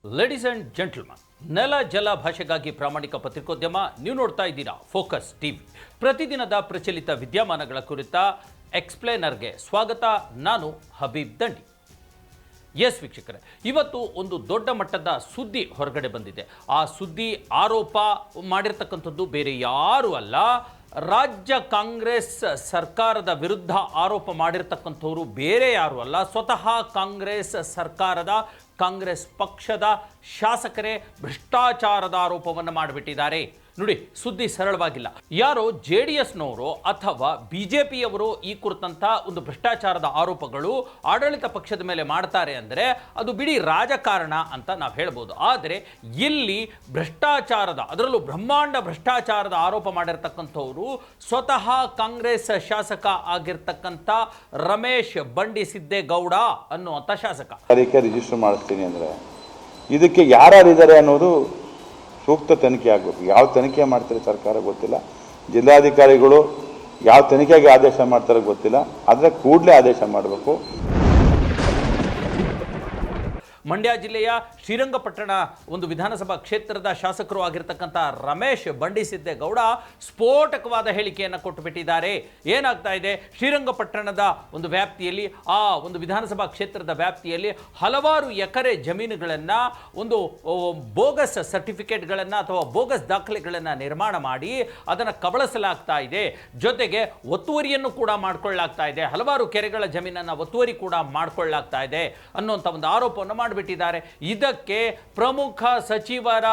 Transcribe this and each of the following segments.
Ladies and gentleman, ನೆಲ ಜಲ ಭಾಷೆಗಾಗಿ ಪ್ರಾಮಾಣಿಕ ಪತ್ರಿಕೋದ್ಯಮ. ನೀವು ನೋಡ್ತಾ ಇದ್ದೀರಾ ಫೋಕಸ್ ಟಿವಿ. ಪ್ರತಿದಿನದ ಪ್ರಚಲಿತ ವಿದ್ಯಮಾನಗಳ ಕುರಿತ ಎಕ್ಸ್ಪ್ಲೇನರ್ಗೆ ಸ್ವಾಗತ. ನಾನು ಹಬೀಬ್ ದಂಡಿ. ಎಸ್ ವೀಕ್ಷಕರೇ, ಇವತ್ತು ಒಂದು ದೊಡ್ಡ ಮಟ್ಟದ ಸುದ್ದಿ ಹೊರಗಡೆ ಬಂದಿದೆ. ಆ ಸುದ್ದಿ ಆರೋಪ ಮಾಡಿರ್ತಕ್ಕಂಥದ್ದು ಬೇರೆ ಯಾರೂ ಅಲ್ಲ, ರಾಜ್ಯ ಕಾಂಗ್ರೆಸ್ ಸರ್ಕಾರದ ವಿರುದ್ಧ ಆರೋಪ ಮಾಡಿರ್ತಕ್ಕಂಥವರು ಬೇರೆ ಯಾರು ಅಲ್ಲ, ಸ್ವತಃ ಕಾಂಗ್ರೆಸ್ ಸರ್ಕಾರದ ಕಾಂಗ್ರೆಸ್ ಪಕ್ಷದ ಶಾಸಕರೇ ಭ್ರಷ್ಟಾಚಾರದ ಆರೋಪವನ್ನು ಮಾಡಿಬಿಟ್ಟಿದ್ದಾರೆ. ನೋಡಿ, ಸುದ್ದಿ ಸರಳವಾಗಿಲ್ಲ. ಯಾರೋ JDSನವರು ಅಥವಾ BJPಯವರು ಈ ಕುರಿತಂತ ಒಂದು ಭ್ರಷ್ಟಾಚಾರದ ಆರೋಪಗಳು ಆಡಳಿತ ಪಕ್ಷದ ಮೇಲೆ ಮಾಡ್ತಾರೆ ಅಂದರೆ ಅದು ಬಿಡಿ ರಾಜಕಾರಣ ಅಂತ ನಾವು ಹೇಳ್ಬೋದು. ಆದರೆ ಇಲ್ಲಿ ಭ್ರಷ್ಟಾಚಾರದ, ಅದರಲ್ಲೂ ಬ್ರಹ್ಮಾಂಡ ಭ್ರಷ್ಟಾಚಾರದ ಆರೋಪ ಮಾಡಿರ್ತಕ್ಕಂಥವರು ಸ್ವತಃ ಕಾಂಗ್ರೆಸ್ ಶಾಸಕ ಆಗಿರ್ತಕ್ಕಂಥ ರಮೇಶ್ ಬಂಡಿಸಿದ್ದೇಗೌಡ ಅನ್ನುವಂಥ ಶಾಸಕ. ರಿಜಿಸ್ಟರ್ ಮಾಡಿಸ್ತೀನಿ ಅಂದರೆ ಇದಕ್ಕೆ ಯಾರ್ಯಾರಿದ್ದಾರೆ ಅನ್ನೋದು ಸೂಕ್ತ ತನಿಖೆ ಆಗಬೇಕು. ಯಾವ ತನಿಖೆ ಮಾಡ್ತಾರೆ ಸರ್ಕಾರ ಗೊತ್ತಿಲ್ಲ, ಜಿಲ್ಲಾಧಿಕಾರಿಗಳು ಯಾವ ತನಿಖೆಗೆ ಆದೇಶ ಮಾಡ್ತಾರೆ ಗೊತ್ತಿಲ್ಲ, ಆದರೆ ಕೂಡಲೇ ಆದೇಶ ಮಾಡಬೇಕು. ಮಂಡ್ಯ ಜಿಲ್ಲೆಯ ಶ್ರೀರಂಗಪಟ್ಟಣ ಒಂದು ವಿಧಾನಸಭಾ ಕ್ಷೇತ್ರದ ಶಾಸಕರು ಆಗಿರ್ತಕ್ಕಂಥ ರಮೇಶ್ ಬಂಡಿಸಿದ್ದೇಗೌಡ ಸ್ಫೋಟಕವಾದ ಹೇಳಿಕೆಯನ್ನು ಕೊಟ್ಟುಬಿಟ್ಟಿದ್ದಾರೆ. ಏನಾಗ್ತಾ ಇದೆ, ಶ್ರೀರಂಗಪಟ್ಟಣದ ಒಂದು ವ್ಯಾಪ್ತಿಯಲ್ಲಿ, ಆ ಒಂದು ವಿಧಾನಸಭಾ ಕ್ಷೇತ್ರದ ವ್ಯಾಪ್ತಿಯಲ್ಲಿ ಹಲವಾರು ಎಕರೆ ಜಮೀನುಗಳನ್ನು ಒಂದು ಬೋಗಸ್ ಸರ್ಟಿಫಿಕೇಟ್ಗಳನ್ನು ಅಥವಾ ಬೋಗಸ್ ದಾಖಲೆಗಳನ್ನು ನಿರ್ಮಾಣ ಮಾಡಿ ಅದನ್ನು ಕಬಳಿಸಲಾಗ್ತಾ ಇದೆ. ಜೊತೆಗೆ ಒತ್ತುವರಿಯನ್ನು ಕೂಡ ಮಾಡಿಕೊಳ್ಳಲಾಗ್ತಾ ಇದೆ. ಹಲವಾರು ಕೆರೆಗಳ ಜಮೀನನ್ನು ಒತ್ತುವರಿ ಕೂಡ ಮಾಡಿಕೊಳ್ಳಲಾಗ್ತಾ ಇದೆ ಅನ್ನುವಂಥ ಒಂದು ಆರೋಪವನ್ನು ಮಾಡಿಬಿಟ್ಟಿದ್ದಾರೆ. ಇದಕ್ಕೆ ಪ್ರಮುಖ ಸಚಿವರ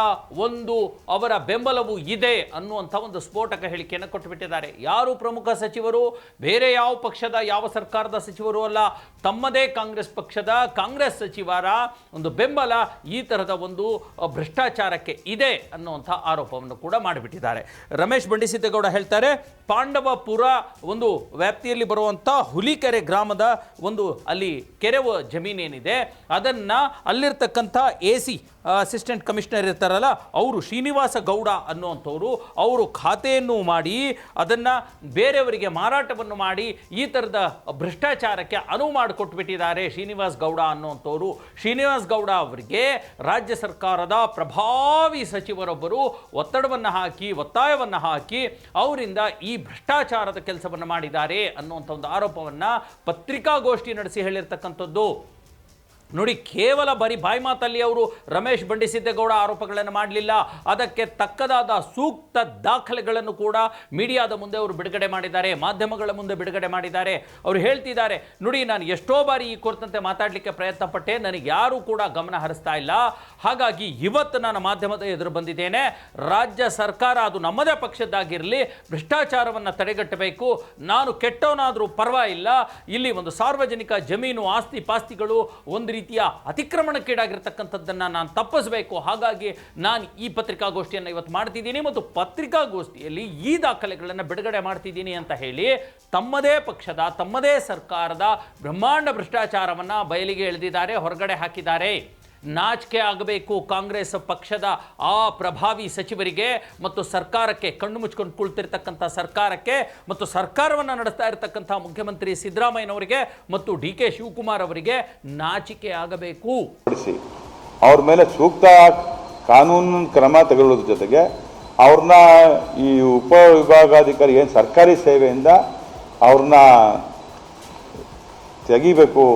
ಒಂದು ಅವರ ಬೆಂಬಲವೂ ಇದೆ ಅನ್ನುವಂಥ ಒಂದು ಸ್ಫೋಟಕ ಹೇಳಿಕೆಯನ್ನು ಕೊಟ್ಟುಬಿಟ್ಟಿದ್ದಾರೆ. ಯಾರು ಪ್ರಮುಖ ಸಚಿವರು? ಬೇರೆ ಯಾವ ಪಕ್ಷದ, ಯಾವ ಸರ್ಕಾರದ ಸಚಿವರು ಅಲ್ಲ, ತಮ್ಮದೇ ಕಾಂಗ್ರೆಸ್ ಪಕ್ಷದ ಕಾಂಗ್ರೆಸ್ ಸಚಿವರ ಒಂದು ಬೆಂಬಲ ಈ ತರಹದ ಒಂದು ಭ್ರಷ್ಟಾಚಾರಕ್ಕೆ ಇದೆ ಅನ್ನುವಂಥ ಆರೋಪವನ್ನು ಕೂಡ ಮಾಡಿಬಿಟ್ಟಿದ್ದಾರೆ. ರಮೇಶ್ ಬಂಡಿಸಿದ್ದೇಗೌಡ ಹೇಳ್ತಾರೆ, ಪಾಂಡವಪುರ ಒಂದು ವ್ಯಾಪ್ತಿಯಲ್ಲಿ ಬರುವಂಥ ಹುಲಿಕೆರೆ ಗ್ರಾಮದ ಒಂದು ಅಲ್ಲಿ ಕೆರೆ ಜಮೀನೇನಿದೆ ಅದನ್ನು ಅಲ್ಲಿರ್ತಕ್ಕಂಥ AC ಅಸಿಸ್ಟೆಂಟ್ ಕಮಿಷನರ್ ಇರ್ತಾರಲ್ಲ ಅವರು, ಶ್ರೀನಿವಾಸ ಗೌಡ ಅನ್ನುವಂಥವ್ರು, ಅವರು ಖಾತೆಯನ್ನು ಮಾಡಿ ಅದನ್ನು ಬೇರೆಯವರಿಗೆ ಮಾರಾಟವನ್ನು ಮಾಡಿ ಈ ಥರದ ಭ್ರಷ್ಟಾಚಾರಕ್ಕೆ ಅನುವು ಮಾಡಿಕೊಟ್ಬಿಟ್ಟಿದ್ದಾರೆ ಶ್ರೀನಿವಾಸ್ ಗೌಡ ಅನ್ನುವಂಥವ್ರು. ಶ್ರೀನಿವಾಸ್ ಗೌಡ ಅವರಿಗೆ ರಾಜ್ಯ ಸರ್ಕಾರದ ಪ್ರಭಾವಿ ಸಚಿವರೊಬ್ಬರು ಒತ್ತಡವನ್ನು ಹಾಕಿ, ಒತ್ತಾಯವನ್ನು ಹಾಕಿ ಅವರಿಂದ ಈ ಭ್ರಷ್ಟಾಚಾರದ ಕೆಲಸವನ್ನು ಮಾಡಿದ್ದಾರೆ ಅನ್ನುವಂಥ ಒಂದು ಆರೋಪವನ್ನು ಪತ್ರಿಕಾಗೋಷ್ಠಿ ನಡೆಸಿ ಹೇಳಿರ್ತಕ್ಕಂಥದ್ದು. ನೋಡಿ, ಕೇವಲ ಬರೀ ಬಾಯಿ ಮಾತಲ್ಲಿ ಅವರು ರಮೇಶ್ ಬಂಡಿಸಿದ್ದೇಗೌಡ ಆರೋಪಗಳನ್ನು ಮಾಡಲಿಲ್ಲ, ಅದಕ್ಕೆ ತಕ್ಕದಾದ ಸೂಕ್ತ ದಾಖಲೆಗಳನ್ನು ಕೂಡ ಮೀಡಿಯಾದ ಮುಂದೆ ಅವರು ಬಿಡುಗಡೆ ಮಾಡಿದ್ದಾರೆ, ಮಾಧ್ಯಮಗಳ ಮುಂದೆ ಬಿಡುಗಡೆ ಮಾಡಿದ್ದಾರೆ. ಅವರು ಹೇಳ್ತಿದ್ದಾರೆ, ನೋಡಿ, ನಾನು ಎಷ್ಟೋ ಬಾರಿ ಈ ಕುರಿತಂತೆ ಮಾತಾಡಲಿಕ್ಕೆ ಪ್ರಯತ್ನ ಪಟ್ಟೆ, ನನಗೆ ಯಾರೂ ಕೂಡ ಗಮನ ಹರಿಸ್ತಾ ಇಲ್ಲ, ಹಾಗಾಗಿ ಇವತ್ತು ನಾನು ಮಾಧ್ಯಮದ ಎದುರು ಬಂದಿದ್ದೇನೆ. ರಾಜ್ಯ ಸರ್ಕಾರ, ಅದು ನಮ್ಮದೇ ಪಕ್ಷದ್ದಾಗಿರಲಿ, ಭ್ರಷ್ಟಾಚಾರವನ್ನು ತಡೆಗಟ್ಟಬೇಕು. ನಾನು ಕೆಟ್ಟವನಾದರೂ ಪರವಾಗಿಲ್ಲ, ಇಲ್ಲಿ ಒಂದು ಸಾರ್ವಜನಿಕ ಜಮೀನು ಆಸ್ತಿ ಪಾಸ್ತಿಗಳು ಒಂದು ರೀತಿಯ ಅತಿಕ್ರಮಣಕ್ಕೀಡಾಗಿರ್ತಕ್ಕಂಥದ್ದನ್ನು ನಾನು ತಪ್ಪಿಸಬೇಕು. ಹಾಗಾಗಿ ನಾನು ಈ ಪತ್ರಿಕಾಗೋಷ್ಠಿಯನ್ನು ಇವತ್ತು ಮಾಡ್ತಿದ್ದೀನಿ ಮತ್ತು ಪತ್ರಿಕಾಗೋಷ್ಠಿಯಲ್ಲಿ ಈ ದಾಖಲೆಗಳನ್ನು ಬಿಡುಗಡೆ ಮಾಡ್ತಿದ್ದೀನಿ ಅಂತ ಹೇಳಿ ತಮ್ಮದೇ ಪಕ್ಷದ, ತಮ್ಮದೇ ಸರ್ಕಾರದ ಬ್ರಹ್ಮಾಂಡ ಭ್ರಷ್ಟಾಚಾರವನ್ನು ಬಯಲಿಗೆ ಎಳೆದಿದ್ದಾರೆ, ಹೊರಗಡೆ ಹಾಕಿದ್ದಾರೆ. ನಾಚಿಕೆ ಆಗಬೇಕು ಕಾಂಗ್ರೆಸ್ ಪಕ್ಷದ ಆ ಪ್ರಭಾವಿ ಸಚಿವರಿಗೆ ಮತ್ತು ಸರ್ಕಾರಕ್ಕೆ, ಕಣ್ಣು ಮುಚ್ಕೊಂಡು ಕುಳಿತಿರ್ತಕ್ಕಂಥ ಸರ್ಕಾರಕ್ಕೆ ಮತ್ತು ಸರ್ಕಾರವನ್ನು ನಡೆಸ್ತಾ ಇರತಕ್ಕಂಥ ಮುಖ್ಯಮಂತ್ರಿ ಸಿದ್ದರಾಮಯ್ಯನವರಿಗೆ ಮತ್ತು DK ಶಿವಕುಮಾರ್ ಅವರಿಗೆ ನಾಚಿಕೆ ಆಗಬೇಕು. ಅವ್ರ ಮೇಲೆ ಸೂಕ್ತ ಕಾನೂನು ಕ್ರಮ ತಗೊಳ್ಳೋದ್ರ ಜೊತೆಗೆ ಅವ್ರನ್ನ ಈ ಉಪವಿಭಾಗಾಧಿಕಾರಿ ಏನು ಸರ್ಕಾರಿ ಸೇವೆಯಿಂದ ಅವ್ರನ್ನ ತೆಗಿಬೇಕು.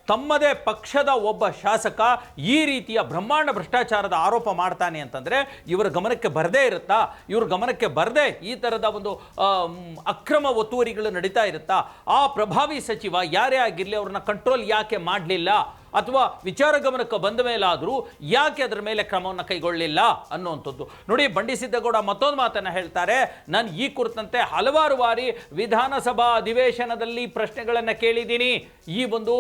ತಮ್ಮದೇ ಪಕ್ಷದ ಒಬ್ಬ ಶಾಸಕ ಈ ರೀತಿಯ ಬ್ರಹ್ಮಾಂಡ ಭ್ರಷ್ಟಾಚಾರದ ಆರೋಪ ಮಾಡ್ತಾನೆ ಅಂತಂದರೆ ಇವರ ಗಮನಕ್ಕೆ ಬರದೇ ಇರುತ್ತಾ? ಇವ್ರ ಗಮನಕ್ಕೆ ಬರದೆ ಈ ಥರದ ಒಂದು ಅಕ್ರಮ ಒತ್ತುವರಿಗಳು ನಡೀತಾ ಇರುತ್ತಾ? ಆ ಪ್ರಭಾವಿ ಸಚಿವ ಯಾರೇ ಆಗಿರಲಿ ಅವ್ರನ್ನ ಕಂಟ್ರೋಲ್ ಯಾಕೆ ಮಾಡಲಿಲ್ಲ? ಅಥವಾ ವಿಚಾರ ಗಮನಕ್ಕೆ ಬಂದ ಮೇಲಾದರೂ ಯಾಕೆ ಅದರ ಮೇಲೆ ಕ್ರಮವನ್ನು ಕೈಗೊಳ್ಳಲಿಲ್ಲ ಅನ್ನುವಂಥದ್ದು. ನೋಡಿ, ಬಂಡಿಸಿದ್ದೇಗೌಡ ಮತ್ತೊಂದು ಮಾತನ್ನು ಹೇಳ್ತಾರೆ, ನಾನು ಈ ಕುರಿತಂತೆ ಹಲವಾರು ಬಾರಿ ವಿಧಾನಸಭಾ ಅಧಿವೇಶನದಲ್ಲಿ ಪ್ರಶ್ನೆಗಳನ್ನು ಕೇಳಿದ್ದೀನಿ ಈ ಒಂದು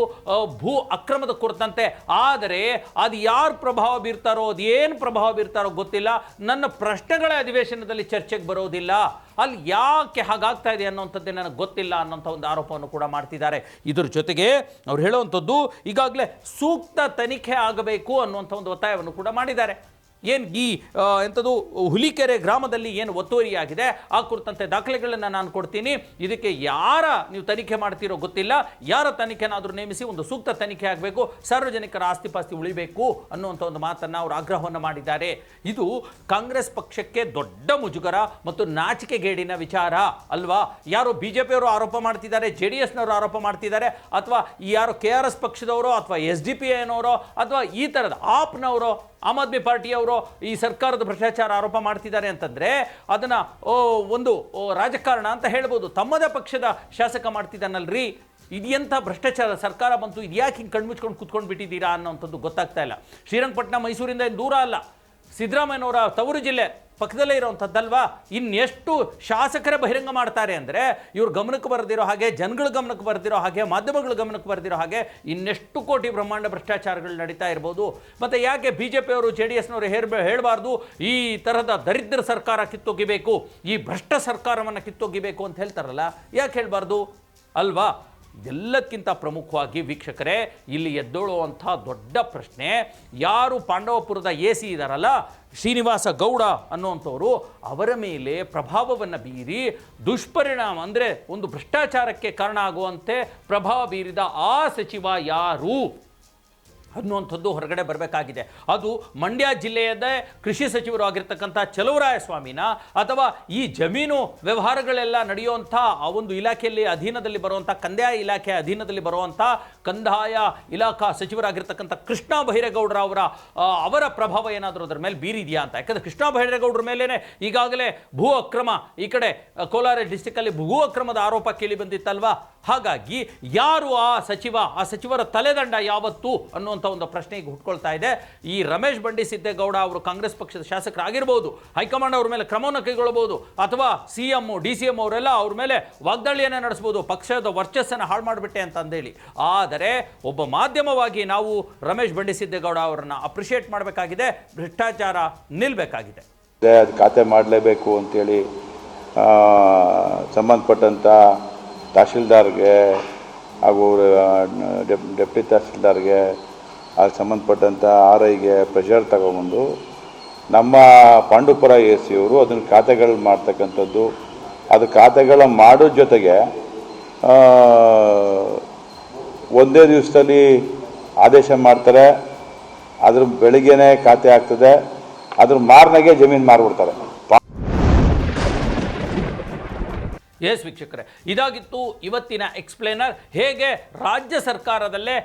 ಭೂ ಅಕ್ರಮದ ಕುರಿತಂತೆ, ಆದರೆ ಅದು ಯಾರು ಪ್ರಭಾವ ಬೀರ್ತಾರೋ, ಅದು ಏನು ಪ್ರಭಾವ ಬೀರ್ತಾರೋ ಗೊತ್ತಿಲ್ಲ, ನನ್ನ ಪ್ರಶ್ನೆಗಳ ಅಧಿವೇಶನದಲ್ಲಿ ಚರ್ಚೆಗೆ ಬರೋದಿಲ್ಲ, ಅಲ್ಲಿ ಯಾಕೆ ಹಾಗಾಗ್ತಾ ಇದೆ ಅನ್ನೋಂಥದ್ದೇ ನನಗೆ ಗೊತ್ತಿಲ್ಲ ಅನ್ನೋಂಥ ಒಂದು ಆರೋಪವನ್ನು ಕೂಡ ಮಾಡ್ತಿದ್ದಾರೆ. ಇದ್ರ ಜೊತೆಗೆ ಅವ್ರು ಹೇಳುವಂಥದ್ದು, ಈಗಾಗಲೇ ಸೂಕ್ತ ತನಿಖೆ ಆಗಬೇಕು ಅನ್ನುವಂಥ ಒಂದು ಒತ್ತಾಯವನ್ನು ಕೂಡ ಮಾಡಿದ್ದಾರೆ. ಏನು ಈ ಎಂಥದ್ದು ಹುಲಿಕೆರೆ ಗ್ರಾಮದಲ್ಲಿ ಏನು ಒತ್ತುವರಿಯಾಗಿದೆ ಆ ಕುರಿತಂತೆ ದಾಖಲೆಗಳನ್ನು ನಾನು ಕೊಡ್ತೀನಿ. ಇದಕ್ಕೆ ಯಾರ ನೀವು ತನಿಖೆ ಮಾಡ್ತೀರೋ ಗೊತ್ತಿಲ್ಲ, ಯಾರ ತನಿಖೆನಾದರೂ ನೇಮಿಸಿ ಒಂದು ಸೂಕ್ತ ತನಿಖೆ ಆಗಬೇಕು, ಸಾರ್ವಜನಿಕರ ಆಸ್ತಿ ಪಾಸ್ತಿ ಉಳಿಬೇಕು ಅನ್ನುವಂಥ ಒಂದು ಮಾತನ್ನು ಅವರು ಆಗ್ರಹವನ್ನು ಮಾಡಿದ್ದಾರೆ. ಇದು ಕಾಂಗ್ರೆಸ್ ಪಕ್ಷಕ್ಕೆ ದೊಡ್ಡ ಮುಜುಗರ ಮತ್ತು ನಾಚಿಕೆಗೇಡಿನ ವಿಚಾರ ಅಲ್ವಾ? ಯಾರು ಬಿಜೆಪಿಯವರು ಆರೋಪ ಮಾಡ್ತಿದ್ದಾರೆ, JDSನವರು ಆರೋಪ ಮಾಡ್ತಿದ್ದಾರೆ, ಅಥವಾ ಯಾರು KRS ಪಕ್ಷದವರು ಅಥವಾ SDPIನವರು ಅಥವಾ ಈ ಥರದ ಆಪ್ನವರು, ಆಮ್ ಆದ್ಮಿ ಪಾರ್ಟಿಯವರು ಈ ಸರ್ಕಾರದ ಭ್ರಷ್ಟಾಚಾರ ಆರೋಪ ಮಾಡ್ತಿದ್ದಾರೆ ಅಂತಂದರೆ ಅದನ್ನು ಒಂದು ರಾಜಕಾರಣ ಅಂತ ಹೇಳ್ಬೋದು. ತಮ್ಮದೇ ಪಕ್ಷದ ಶಾಸಕ ಮಾಡ್ತಿದ್ದಾನಲ್ರಿ, ಇದೆಂಥ ಭ್ರಷ್ಟಾಚಾರ ಸರ್ಕಾರ ಬಂತು, ಇದು ಯಾಕೆ ಹಿಂಗೆ ಕಣ್ಮುಚ್ಕೊಂಡು ಕೂತ್ಕೊಂಡು ಬಿಟ್ಟಿದ್ದೀರಾ ಅನ್ನೋಂಥದ್ದು ಗೊತ್ತಾಗ್ತಾ ಇಲ್ಲ. ಶ್ರೀರಂಗಪಟ್ಟಣ ಮೈಸೂರಿಂದ ಏನು ದೂರ ಅಲ್ಲ, ಸಿದ್ದರಾಮಯ್ಯನವರ ತವರು ಜಿಲ್ಲೆ ಪಕ್ಕದಲ್ಲೇ ಇರೋವಂಥದ್ದಲ್ವಾ. ಇನ್ನೆಷ್ಟು ಶಾಸಕರೇ ಬಹಿರಂಗ ಮಾಡ್ತಾರೆ ಅಂದರೆ ಇವ್ರ ಗಮನಕ್ಕೆ ಬರೆದಿರೋ ಹಾಗೆ, ಜನಗಳ ಗಮನಕ್ಕೆ ಬರೆದಿರೋ ಹಾಗೆ, ಮಾಧ್ಯಮಗಳ ಗಮನಕ್ಕೆ ಬರೆದಿರೋ ಹಾಗೆ ಇನ್ನೆಷ್ಟು ಕೋಟಿ ಬ್ರಹ್ಮಾಂಡ ಭ್ರಷ್ಟಾಚಾರಗಳು ನಡೀತಾ ಇರ್ಬೋದು. ಮತ್ತು ಯಾಕೆ BJPಯವರು JDSನವರು ಹೇಳಬಾರ್ದು ಈ ಥರದ ದರಿದ್ರ ಸರ್ಕಾರ ಕಿತ್ತೊಗಿಬೇಕು, ಈ ಭ್ರಷ್ಟ ಸರ್ಕಾರವನ್ನು ಕಿತ್ತೊಗಿಬೇಕು ಅಂತ ಹೇಳ್ತಾರಲ್ಲ, ಯಾಕೆ ಹೇಳಬಾರ್ದು ಅಲ್ವಾ? ಎಲ್ಲಕ್ಕಿಂತ ಪ್ರಮುಖವಾಗಿ ವೀಕ್ಷಕರೇ, ಇಲ್ಲಿ ಎದ್ದೊಳ್ಳುವಂಥ ದೊಡ್ಡ ಪ್ರಶ್ನೆ, ಯಾರು ಪಾಂಡವಪುರದ AC ಇದ್ದಾರಲ್ಲ ಶ್ರೀನಿವಾಸ ಗೌಡ ಅನ್ನುವಂಥವರು, ಅವರ ಮೇಲೆ ಪ್ರಭಾವವನ್ನು ಬೀರಿ ದುಷ್ಪರಿಣಾಮ ಅಂದರೆ ಒಂದು ಭ್ರಷ್ಟಾಚಾರಕ್ಕೆ ಕಾರಣ ಆಗುವಂತೆ ಪ್ರಭಾವ ಬೀರಿದ ಆ ಸಚಿವ ಯಾರು ಅನ್ನುವಂಥದ್ದು ಹೊರಗಡೆ ಬರಬೇಕಾಗಿದೆ. ಅದು ಮಂಡ್ಯ ಜಿಲ್ಲೆಯದ ಕೃಷಿ ಸಚಿವರು ಆಗಿರ್ತಕ್ಕಂಥ ಚಲುವರಾಯಸ್ವಾಮಿನ, ಅಥವಾ ಈ ಜಮೀನು ವ್ಯವಹಾರಗಳೆಲ್ಲ ನಡೆಯುವಂಥ ಆ ಒಂದು ಇಲಾಖೆಯಲ್ಲಿ ಅಧೀನದಲ್ಲಿ ಬರುವಂಥ ಕಂದಾಯ ಇಲಾಖೆ ಅಧೀನದಲ್ಲಿ ಬರುವಂಥ ಕಂದಾಯ ಇಲಾಖಾ ಸಚಿವರಾಗಿರ್ತಕ್ಕಂಥ ಕೃಷ್ಣ ಬೈರೇಗೌಡರ ಅವರ ಪ್ರಭಾವ ಏನಾದರೂ ಅದರ ಮೇಲೆ ಬೀರಿದೆಯಾ ಅಂತ. ಯಾಕಂದರೆ ಕೃಷ್ಣ ಬೈರೇಗೌಡರ ಮೇಲೇ ಈಗಾಗಲೇ ಭೂ ಅಕ್ರಮ, ಈ ಕಡೆ ಕೋಲಾರ ಡಿಸ್ಟಿಕ್ಕಲ್ಲಿ ಭೂ ಅಕ್ರಮದ ಆರೋಪ ಕೇಳಿ ಬಂದಿತ್ತಲ್ವಾ. ಹಾಗಾಗಿ ಯಾರು ಆ ಸಚಿವರ ತಲೆದಂಡ ಯಾವತ್ತು ಅನ್ನುವಂಥ ಒಂದು ಪ್ರಶ್ನೆ ಈಗ ಹುಟ್ಕೊಳ್ತಾ ಇದೆ. ಈ ರಮೇಶ್ ಬಂಡಿ ಸಿದ್ದೇಗೌಡ ಅವರು ಕಾಂಗ್ರೆಸ್ ಪಕ್ಷದ ಶಾಸಕರಾಗಿರ್ಬೋದು, ಹೈಕಮಾಂಡ್ ಅವ್ರ ಮೇಲೆ ಕ್ರಮವನ್ನು ಕೈಗೊಳ್ಳಬಹುದು, ಅಥವಾ CM DCM ಅವರೆಲ್ಲ ಅವ್ರ ಮೇಲೆ ವಾಗ್ದಾಳಿಯನ್ನೇ ನಡೆಸಬಹುದು, ಪಕ್ಷದ ವರ್ಚಸ್ಸನ್ನು ಹಾಳು ಮಾಡಿಬಿಟ್ಟೆ ಅಂತ ಅಂದೇಳಿ. ಆದರೆ ಒಬ್ಬ ಮಾಧ್ಯಮವಾಗಿ ನಾವು ರಮೇಶ್ ಬಂಡಿ ಸಿದ್ದೇಗೌಡ ಅವರನ್ನು ಅಪ್ರಿಷಿಯೇಟ್ ಮಾಡಬೇಕಾಗಿದೆ, ಭ್ರಷ್ಟಾಚಾರ ನಿಲ್ಲಬೇಕಾಗಿದೆ. ಅದು ಖಾತೆ ಮಾಡಲೇಬೇಕು ಅಂತೇಳಿ ಸಂಬಂಧಪಟ್ಟಂಥ ತಹಶೀಲ್ದಾರ್ಗೆ ಹಾಗೂ ಡೆಪ್ಟಿ ತಹಶೀಲ್ದಾರ್ಗೆ ಅದಕ್ಕೆ ಸಂಬಂಧಪಟ್ಟಂಥ RIಗೆ ಪ್ರೆಷರ್ ತಗೊಂಬಂದು ನಮ್ಮ ಪಾಂಡುಪುರ AC ಅವರು ಅದನ್ನು ಖಾತೆಗಳು ಮಾಡ್ತಕ್ಕಂಥದ್ದು, ಅದು ಖಾತೆಗಳ ಮಾಡೋ ಜೊತೆಗೆ ಒಂದೇ ದಿವಸದಲ್ಲಿ ಆದೇಶ ಮಾಡ್ತಾರೆ, ಅದ್ರ ಬೆಳಿಗ್ಗೆನೇ ಖಾತೆ ಆಗ್ತದೆ, ಅದ್ರ ಮಾರನೆಗೆ ಜಮೀನು ಮಾರ್ಬಿಡ್ತಾರೆ. ಎಸ್ ವೀಕ್ಷಕರೇ, ಇದಾಗಿತ್ತು ಇವತ್ತಿನ ಎಕ್ಸ್ಪ್ಲೇನರ್. ಹೇಗೆ ರಾಜ್ಯ ಸರ್ಕಾರದಲ್ಲೇ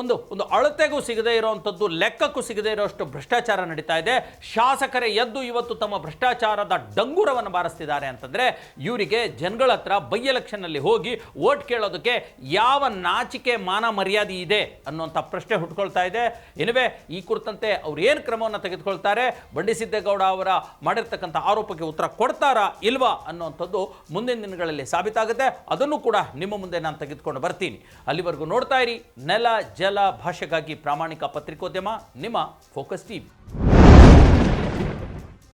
ಒಂದು ಅಳತೆಗೂ ಸಿಗದೇ ಇರೋವಂಥದ್ದು, ಲೆಕ್ಕಕ್ಕೂ ಸಿಗದೇ ಇರೋಷ್ಟು ಭ್ರಷ್ಟಾಚಾರ ನಡೀತಾ ಇದೆ. ಶಾಸಕರೇ ಎದ್ದು ಇವತ್ತು ತಮ್ಮ ಭ್ರಷ್ಟಾಚಾರದ ಡಂಗುರವನ್ನು ಬಾರಿಸ್ತಿದ್ದಾರೆ ಅಂತಂದರೆ ಇವರಿಗೆ ಜನಗಳ ಹತ್ರ ಬೈ ಎಲೆಕ್ಷನ್ನಲ್ಲಿ ಹೋಗಿ ವೋಟ್ ಕೇಳೋದಕ್ಕೆ ಯಾವ ನಾಚಿಕೆ ಮಾನ ಮರ್ಯಾದೆ ಇದೆ ಅನ್ನುವಂಥ ಪ್ರಶ್ನೆ ಹುಟ್ಕೊಳ್ತಾ ಇದೆ. ಎನಿವೆ, ಈ ಕುರಿತಂತೆ ಅವ್ರು ಏನು ಕ್ರಮವನ್ನು ತೆಗೆದುಕೊಳ್ತಾರೆ, ಬಂಡಿ ಸಿದ್ದೇಗೌಡ ಅವರ ಮಾಡಿರ್ತಕ್ಕಂಥ ಆರೋಪಕ್ಕೆ ಉತ್ತರ ಕೊಡ್ತಾರಾ ಇಲ್ವಾ ಅನ್ನುವಂಥದ್ದು ಮುಂದಿನ ದಿನಗಳಲ್ಲಿ ಸಾಬೀತಾಗುತ್ತೆ. ಅದನ್ನು ಕೂಡ ನಿಮ್ಮ ಮುಂದೆ ನಾನು ತೆಗೆದುಕೊಂಡು ಬರ್ತೀನಿ. ಅಲ್ಲಿವರೆಗೂ ನೋಡ್ತಾ ಇರಿ ನೆಲ ಜಲ ಭಾಷೆಗಾಗಿ ಪ್ರಾಮಾಣಿಕ ಪತ್ರಿಕೋದ್ಯಮ, ನಿಮ್ಮ ಫೋಕಸ್ TV.